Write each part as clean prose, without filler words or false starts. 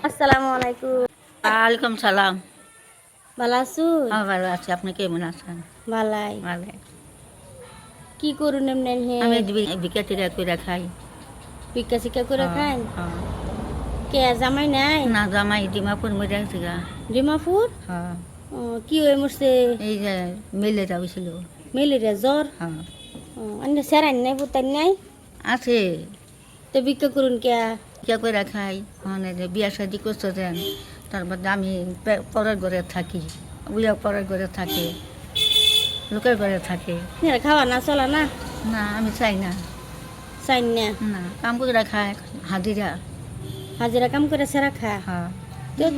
আসসালামু আলাইকুম। ওয়ালাইকুম সালাম। ভালো আছো? ভালো আছি, আপনি কেমন আছেন? ভালাই। ভালো। কি করুন এমনি হে? আমি বিকেটিরা করে খাই। ভিক্ষা শিক্ষা করে হ্যাঁ, খান? হ্যাঁ। কে জামাই নাই? না জামাই ডিমাপুর মরে গেছে গা। ডিমাপুর? হ্যাঁ, কি হয়ে মরছে? এই যে মেলে যাওয়াছিল। ম্যালেরিয়া জ্বর? হ্যাঁ, অন্য সেরান নাই পুতান নাই? আছে। তো ভিক্ষা করুন কে? কে করে খাই, মানে যে বিয়া শাদি করতে দেন, তারপর আমি পরের ঘরে থাকি, উইয়া পরের ঘরে থাকে, লোকের ঘরে থাকে। খাওয়া না চলা না? না আমি চাই না। চাইন না? না কাম করে খায় হাজিরা। হাজিরা কাম করে সেরা খা? হ্যাঁ।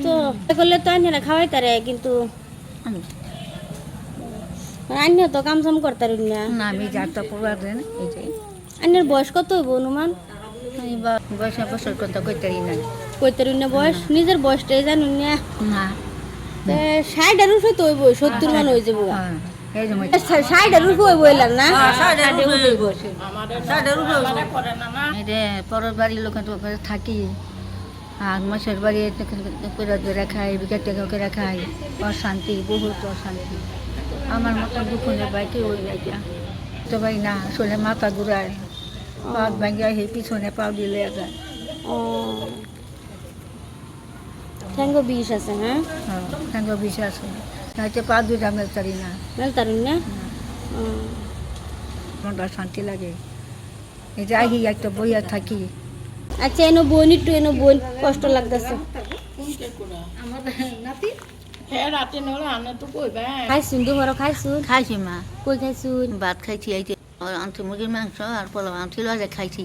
তো করলে তো আন্যরা খাওয়াই তারে, কিন্তু আন্য তো কাম সাম করতারুন না। না আমি যারটা পড়বার দেন এই যে আন্যের বয়স কত হইব অনুমান? আমি বয়স বছর কথা কইতারি না। কইতারুন না বয়স? নিজের বয়সটাই জানুন না? না 60 উপরে তো হইব, 70 মান হয়ে যাবো। হ্যাঁ, এই যে 60 উপরে হইব এলাম না? এই যে পরের বাড়ির লোক ওখানে থাকি, আর মাসের বাড়ি করে ধরে খাই, বিকেট টেকা করে খাই। অশান্তি, বহুত অশান্তি। আমার মতো দুপুরে বাইকে ওই বাইকা তো ভাই না, আসলে মাথা ঘুরায়, পা ভাঙ্গা সেই পিছনে পাও দিলে যায়। ও ঠ্যাঙ্গ বিষ আছে? হ্যাঁ, হ্যাঁ, সঙ্গ বিশ্বাস হয়তো পা দুটা মেলতারি না। মেলতারুন না? মনটা শান্তি লাগে। এই যে আহি একটা বইয়া থাকি। আচ্ছা, এনো বোন একটু, এনো বোন কষ্ট লাগতেছে। খাইছুন দুপুর? খাইছুন? খাইছি মা, কই খাইছুন? ভাত খাইছি, এই যে আনছি মুরগির মাংস আর পোলাও আনছিল, আর খাইছি।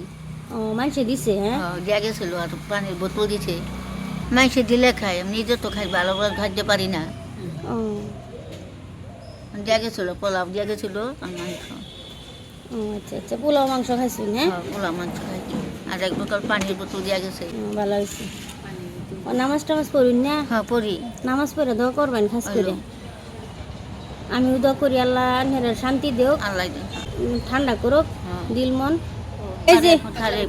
ও মানুষে দিছে? হ্যাঁ, দেওয়া গেছিল, আর পানির বোতল দিছে। মাংসে দিলে খাই, আমি নিজে তো খাই, ভালো করে খাইতে পারি না। ও দেওয়া গেছিল, পোলাও দেওয়া গেছিল আর মাংস। আচ্ছা আচ্ছা, পোলাও মাংস খাইছুন? হ্যাঁ, পোলাও মাংস খাইছি, আর এক বোতল পানির বোতল দেওয়া গেছে। ভালো হয়েছে। নামাজ টামাজ পড়ুন না? হ্যাঁ পড়ি। নামাজ পড়ে দোয়া করবেন খাস করে। আমি দোয়া করি আল্লাহ নেরের শান্তি দেও, আল্লাহ ঠান্ডা করুক হ্যাঁ। দিল মন। এই যে তারে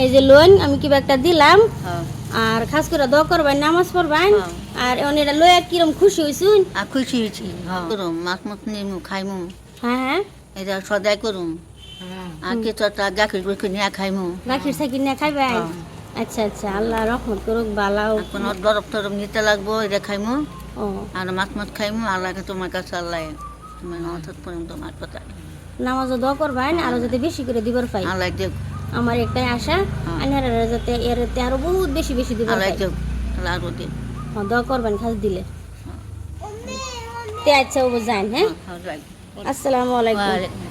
এই যে লোন আমি কিবা একটা দিলাম, হ্যাঁ, আর খাস করে দোয়া করবেন, নামাজ পড়বেন। হ্যাঁ। আর এটা লইয়া কিরম খুশি হইছুন? আর খুশি হয়েছি। করুম মাছ মাছ নিমু খাইমু, হ্যাঁ হ্যাঁ, এটা সদাই করুম। আর কিছু একটা গাখীর গুড়ি নিয়ে খাইমু। গাখির সাকির না খাইবেন? হ্যাঁ। আচ্ছা আচ্ছা, আল্লাহ রহমত করুক, বালাও। কোনো বরফ টরফ নিতে লাগবো, এটা খাইমু। ও আর মাছ মাছ খাইমু। আল্লাহকে তোমার কাছে আল্লাহ তোমার অর্থাৎ পর্যন্ত তোমার কথা নামাজও দোয়া করবেন, আরো যাতে বেশি করে দিবার পাই। আল্লাহ দেখ, আমার একটাই আশা, আনারা যাতে এরতে আরো বহুত বেশি বেশি দিবার আল্লাহ পাই। দেখ, আল্লাহ আরো দেখ। দোয়া করবেন খাস দিলে। তে আচ্ছা ও যান। হ্যাঁ, হ্যাঁ, রাখ। আসসালামু আলাইকুম। ওয়ালাইকুম